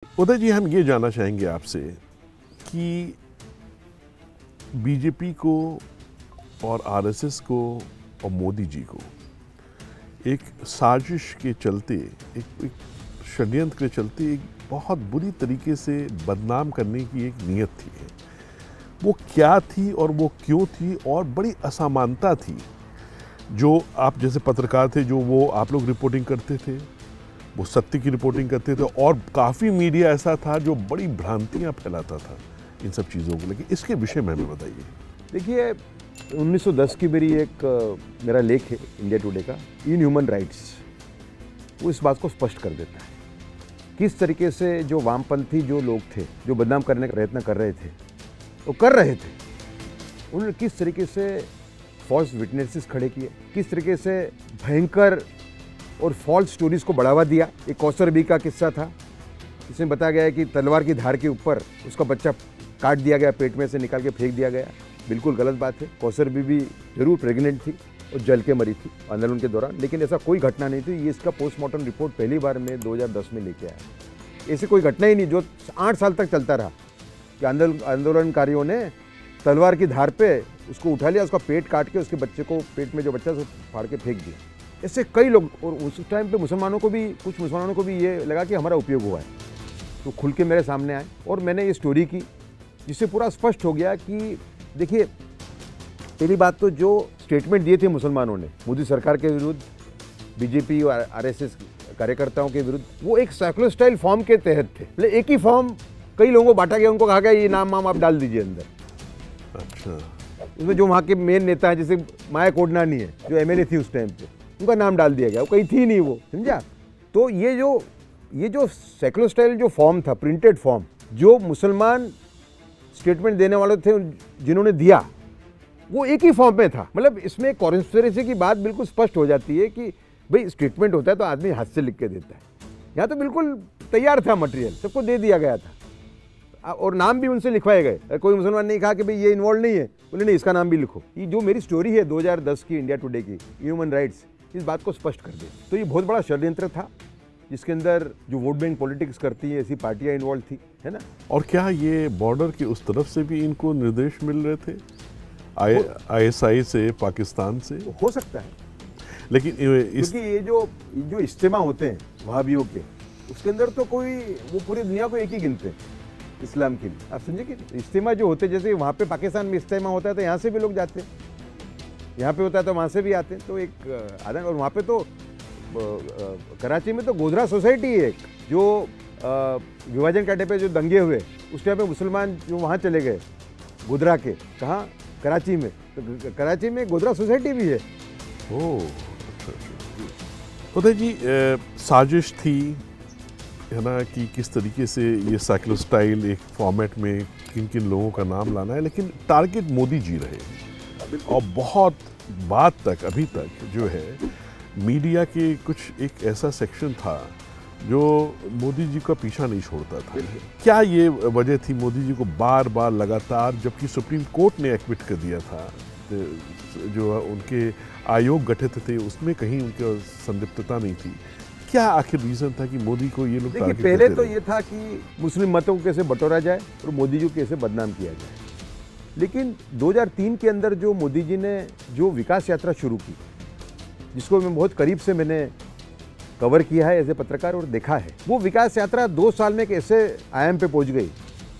उदय जी, हम ये जानना चाहेंगे आपसे कि बीजेपी को और आरएसएस को और मोदी जी को एक साजिश के चलते, एक षड्यंत्र के चलते एक बहुत बुरी तरीके से बदनाम करने की एक नीयत थी। वो क्या थी और वो क्यों थी, और बड़ी असमानता थी। जो आप जैसे पत्रकार थे, जो वो आप लोग रिपोर्टिंग करते थे, वो सत्य की रिपोर्टिंग करते थे, और काफ़ी मीडिया ऐसा था जो बड़ी भ्रांतियां फैलाता था इन सब चीज़ों को लेकर। इसके विषय में हमें बताइए। देखिए, 1910 की मेरा लेख है इंडिया टुडे का, इन ह्यूमन राइट्स। वो इस बात को स्पष्ट कर देता है किस तरीके से जो वामपंथी जो लोग थे, जो बदनाम करने का प्रयत्न कर रहे थे, वो कर रहे थे, उन्होंने किस तरीके से फॉल्स विटनेसेस खड़े किए, किस तरीके से भयंकर और फॉल्स स्टोरीज को बढ़ावा दिया। एक कौसरबी का किस्सा था, इसमें बताया गया है कि तलवार की धार के ऊपर उसका बच्चा काट दिया गया, पेट में से निकाल के फेंक दिया गया। बिल्कुल गलत बात है। कौसरबी भी जरूर प्रेग्नेंट थी और जल के मरी थी आंदोलन के दौरान, लेकिन ऐसा कोई घटना नहीं थी। ये इसका पोस्टमार्टम रिपोर्ट पहली बार मैं 2010 में लेके आया। ऐसे कोई घटना ही नहीं जो 8 साल तक चलता रहा कि आंदोलनकारियों ने तलवार की धार पे उसको उठा लिया, उसका पेट काट के उसके बच्चे को, पेट में जो बच्चा था फाड़ के फेंक दिया। ऐसे कई लोग, और उस टाइम पे कुछ मुसलमानों को भी ये लगा कि हमारा उपयोग हुआ है, तो खुल के मेरे सामने आए और मैंने ये स्टोरी की, जिससे पूरा स्पष्ट हो गया कि देखिए, पहली बात तो जो स्टेटमेंट दिए थे मुसलमानों ने मोदी सरकार के विरुद्ध, बीजेपी और आरएसएस कार्यकर्ताओं के विरुद्ध, वो एक साइक्लो स्टाइल फॉर्म के तहत थे। मतलब एक ही फॉर्म कई लोगों को बांटा गया, उनको कहा गया ये नाम आप डाल दीजिए अंदर। अच्छा। उसमें जो वहाँ के मेन नेता हैं, जैसे माया कोडनानी है जो एमएलए थी उस टाइम पे, उनका नाम डाल दिया गया, वो कहीं थी नहीं, वो समझा। तो ये जो सेक्युलर स्टाइल जो फॉर्म था, प्रिंटेड फॉर्म, जो मुसलमान स्टेटमेंट देने वाले थे जिन्होंने दिया, वो एक ही फॉर्म में था। मतलब इसमें कॉन्स्पिरेसी की बात बिल्कुल स्पष्ट हो जाती है कि भाई स्टेटमेंट होता है तो आदमी हाथ से लिख के देता है। यहाँ तो बिल्कुल तैयार था मटेरियल, सबको दे दिया गया था और नाम भी उनसे लिखवाए गए। कोई मुसलमान नहीं कहा कि भाई ये इन्वॉल्व नहीं है, बोले नहीं इसका नाम भी लिखो। ये जो मेरी स्टोरी है 2010 की इंडिया टुडे की, ह्यूमन राइट्स, इस बात को स्पष्ट कर दे। तो ये बहुत बड़ा षड्यंत्र था, जिसके अंदर जो वोट बैंक पॉलिटिक्स करती है ऐसी पार्टियां इन्वॉल्व थी, है ना। और क्या ये बॉर्डर की उस तरफ से भी इनको निर्देश मिल रहे थे, आईएसआई से, पाकिस्तान से? हो सकता है, लेकिन क्योंकि ये जो इज्तिमा होते हैं वहाबियों के, उसके अंदर तो कोई, वो पूरी दुनिया को एक ही गिनते हैं इस्लाम के लिए। आप समझे कि इज्तिमा जो होते हैं, जैसे वहाँ पे पाकिस्तान में इज्तिमा होता है तो यहाँ से भी लोग जाते हैं, यहाँ पे होता है तो वहाँ से भी आते हैं। तो एक आदम, और वहाँ पे तो कराची में तो गोधरा सोसाइटी है एक, जो विभाजन के टाइम पे जो दंगे हुए उस टाइम पे मुसलमान जो वहाँ चले गए, गोधरा के, कहाँ, कराची में, तो कराची में गोधरा सोसाइटी भी है। ओह, अच्छा। उदय जी, साजिश थी, है ना, कि किस तरीके से ये साइक्लो स्टाइल एक फॉर्मेट में किन किन लोगों का नाम लाना है, लेकिन टारगेट मोदी जी रहे। और बहुत बाद तक, अभी तक जो है, मीडिया के कुछ एक ऐसा सेक्शन था जो मोदी जी का पीछा नहीं छोड़ता था। क्या ये वजह थी मोदी जी को बार बार लगातार, जबकि सुप्रीम कोर्ट ने एक्विट कर दिया था, जो उनके आयोग गठित थे उसमें कहीं उनकी संदिग्धता नहीं थी? क्या आखिर रीजन था कि मोदी को ये लोग टारगेट करते रहे? पहले तो ये था कि मुस्लिम मतों को कैसे बटोरा जाए और मोदी जी को कैसे बदनाम किया जाए। लेकिन 2003 के अंदर जो मोदी जी ने जो विकास यात्रा शुरू की, जिसको मैं बहुत करीब से मैंने कवर किया है एज ए पत्रकार और देखा है, वो विकास यात्रा 2 साल में एक ऐसे आयाम पे पहुंच गई,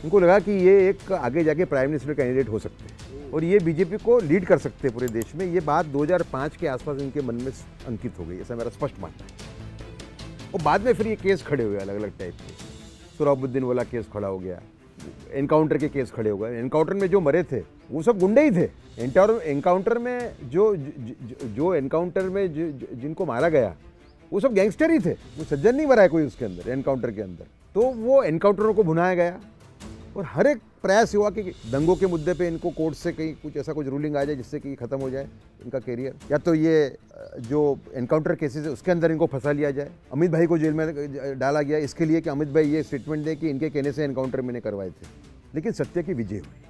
उनको लगा कि ये एक आगे जाके प्राइम मिनिस्टर कैंडिडेट हो सकते हैं और ये बीजेपी को लीड कर सकते हैं पूरे देश में। ये बात 2005 के आसपास इनके मन में अंकित हो गई, ऐसा मेरा स्पष्ट मानना है। और बाद में फिर ये केस खड़े हुए अलग अलग टाइप के, सोहराबुद्दीन वाला केस खड़ा हो गया, एनकाउंटर के केस खड़े हो गए। एनकाउंटर में जो मरे थे वो सब गुंडे ही थे। एनकाउंटर में जो एनकाउंटर में जिनको मारा गया वो सब गैंगस्टर ही थे, वो सज्जन नहीं मरा है कोई उसके अंदर, एनकाउंटर के अंदर। तो वो एनकाउंटरों को भुनाया गया और हर एक प्रयास हुआ कि दंगों के मुद्दे पे इनको कोर्ट से कहीं कुछ रूलिंग आ जाए जिससे कि खत्म हो जाए इनका कैरियर, या तो ये जो एनकाउंटर केसेस है उसके अंदर इनको फंसा लिया जाए। अमित भाई को जेल में डाला गया इसके लिए कि अमित भाई ये स्टेटमेंट दें कि इनके कहने से एनकाउंटर मैंने करवाए थे। लेकिन सत्य की विजय हुई।